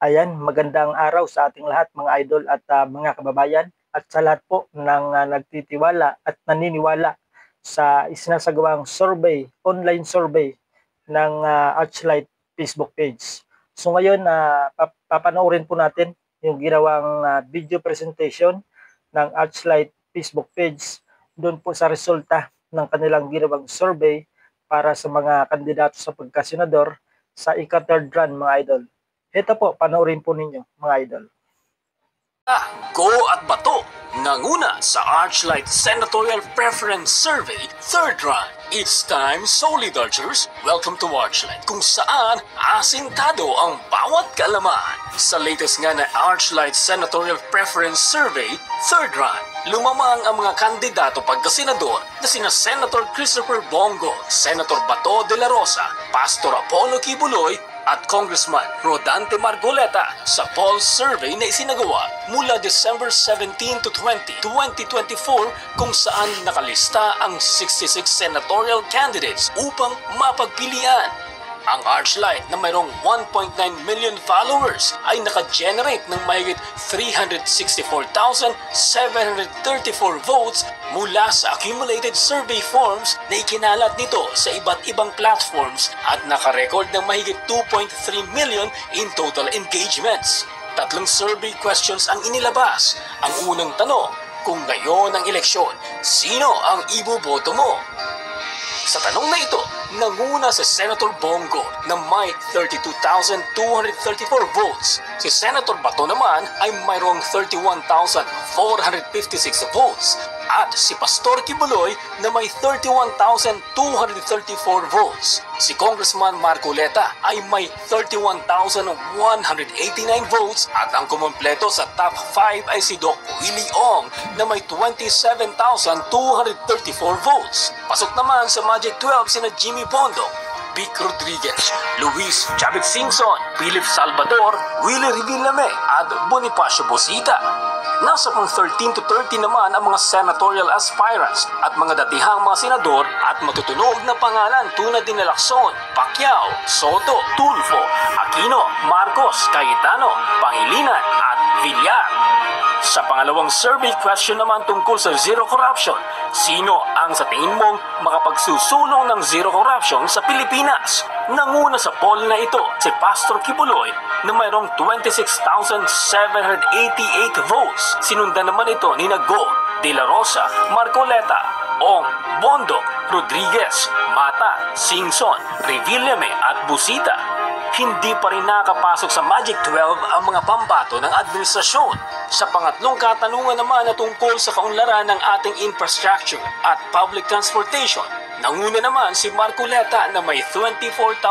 Ayan, magandang araw sa ating lahat mga idol at mga kababayan at sa lahat po ng nagtitiwala at naniniwala sa isinasagawang survey, online survey ng Archlight Facebook page. So ngayon, papanoorin po natin yung ginawang video presentation ng Archlight Facebook page doon po sa resulta ng kanilang ginawang survey para sa mga kandidato sa pagkasenador sa ika-third run mga idol. Ito po, panoorin po ninyo mga idol. Go at Bato, nanguna sa Archlight Senatorial Preference Survey, third run. It's time, solid archers, welcome to Archlight, kung saan asintado ang bawat kaalaman. Sa latest nga na Archlight Senatorial Preference Survey, third run, lumamang ang mga kandidato pagkasenador na sina Senator Christopher Bongo, Senator Bato de la Rosa, Pastor Apollo Kibuloy, at Congressman Rodante Margoleta sa poll survey na isinagawa mula December 17 to 20, 2024 kung saan nakalista ang 66 senatorial candidates upang mapagpilian. Ang Archlight na mayroong 1.9 million followers ay naka-generate ng mahigit 364,734 votes mula sa accumulated survey forms na ikinalat nito sa iba't ibang platforms at nakarecord ng mahigit 2.3 million in total engagements. Tatlong survey questions ang inilabas. Ang unang tanong, kung ngayon ang eleksyon, sino ang iboboto mo? Sa tanong na ito, nanguna si Senator Bongo na may 32,234 votes. Si Senator Bato naman ay mayroong 31,456 votes. At si Pastor Kibuloy na may 31,234 votes. Si Congressman Marcoleta ay may 31,189 votes at ang kumompleto sa top 5 ay si Doc Willie Ong na may 27,234 votes. Pasok naman sa Magic 12 sina Jimmy Bondo, Vic Rodriguez, Luis Chavez Singson, Philip Salvador, Willie Revillame at Bonifacio Bosita. Nasa pang 13 to 30 naman ang mga senatorial aspirants at mga datihang mga senador at matutunog na pangalan tulad ni Lacson, Pacquiao, Soto, Tulfo, Aquino, Marcos, Cayetano, Pangilinan at Villar. Sa pangalawang survey question naman tungkol sa zero corruption, sino ang sa tingin mong makapagsusulong ng zero corruption sa Pilipinas? Nanguna sa poll na ito si Pastor Kibuloy na mayroong 26,788 votes. Sinundan naman ito ni Go, De La Rosa, Marcoleta, Ong, Bondo, Rodriguez, Mata, Singson, Revillame at Busita. Hindi pa rin nakapasok sa Magic 12 ang mga pambato ng administrasyon. Sa pangatlong katanungan naman na tungkol sa kaunlaran ng ating infrastructure at public transportation, nanguna naman si Marcoleta na may 24,013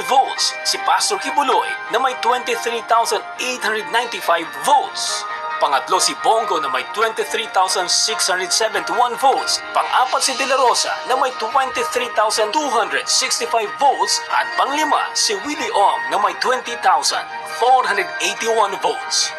votes, si Pastor Kibuloy na may 23,895 votes. Pangatlo si Bongo na may 23,671 votes. Pang-apat si De La Rosa na may 23,265 votes. At panglima si Willie Ong na may 20,481 votes.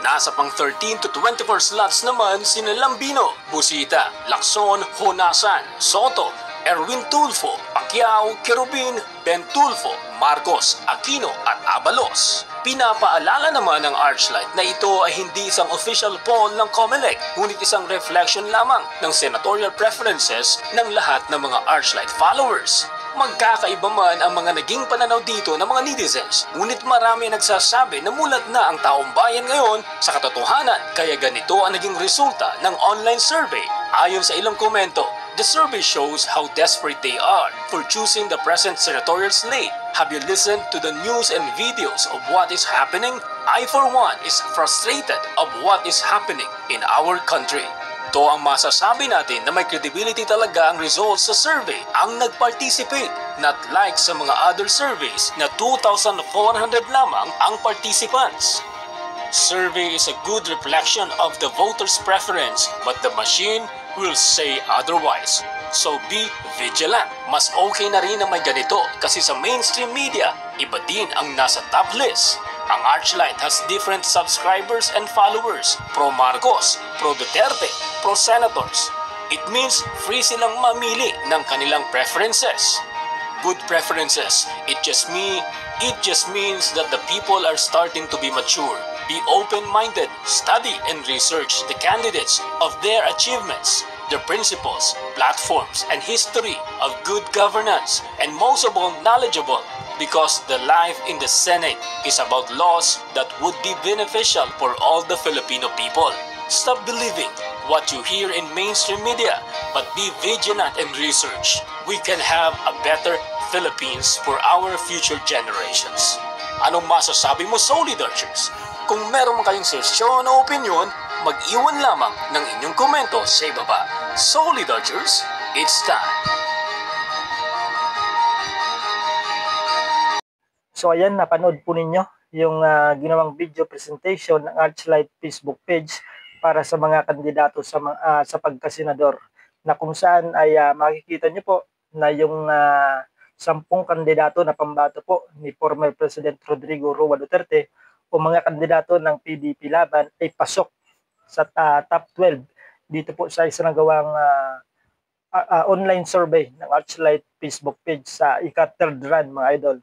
Nasa pang 13 to 24 slots naman sina Lambino, Busita, Lacson, Honasan, Soto, Erwin Tulfo, Pacquiao, Kerubin, Ben Tulfo, Marcos, Aquino at Abalos. Pinapaalala naman ng Archlight na ito ay hindi isang official poll ng COMELEC, ngunit isang reflection lamang ng senatorial preferences ng lahat ng mga Archlight followers. Magkakaiba man ang mga naging pananaw dito ng mga netizens, ngunit marami ang nagsasabi na mulat na ang taong bayan ngayon sa katotohanan, kaya ganito ang naging resulta ng online survey. Ayon sa ilang komento, the survey shows how desperate they are for choosing the present senatorial slate. Have you listened to the news and videos of what is happening? I for one is frustrated of what is happening in our country. Ito ang masasabi natin na may credibility talaga ang results sa survey ang nag-participate, not like sa mga other surveys na 2,400 lamang ang participants. Survey is a good reflection of the voters' preference, but the machine will say otherwise. So be vigilant. Mas okay na rin na may ganito kasi sa mainstream media, iba din ang nasa top list. Ang Archlight has different subscribers and followers, pro Marcos, pro Duterte, pro senators. It means free silang mamili ng kanilang preferences. Good preferences. It just means that the people are starting to be mature. Be open-minded, study and research the candidates of their achievements, their principles, platforms, and history of good governance, and most of all, knowledgeable, because the life in the Senate is about laws that would be beneficial for all the Filipino people. Stop believing what you hear in mainstream media, but be vigilant and research. We can have a better Philippines for our future generations. Anong masasabi mo, Solid Archers? Kung meron kayong suggestion o opinion, mag-iwan lamang ng inyong komento sa ibaba. Solid Archers, it's time! So ayan, napanood po ninyo yung ginawang video presentation ng Archlight Facebook page para sa mga kandidato sa pagkasenador, na kung saan ay makikita nyo po na yung 10 kandidato na pambato po ni former President Rodrigo Roa Duterte o mga kandidato ng PDP laban ay pasok sa top 12 dito po sa isinagawang online survey ng Archlight Facebook page sa ika-third run, mga idol.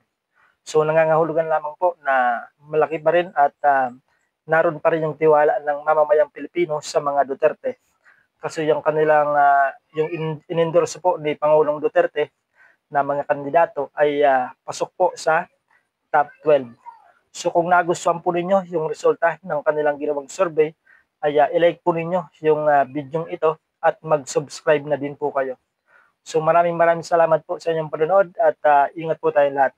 So nangangahulugan lamang po na malaki pa rin at naroon pa rin yung tiwala ng mamamayang Pilipino sa mga Duterte. Kasi yung kanilang yung in-endorse po ni Pangulong Duterte na mga kandidato ay pasok po sa top 12. So kung nagustuhan po ninyo yung resulta ng kanilang ginawang survey, ay i-like po ninyo yung video ito at mag-subscribe na din po kayo. So maraming salamat po sa inyong panonood at ingat po tayong lahat.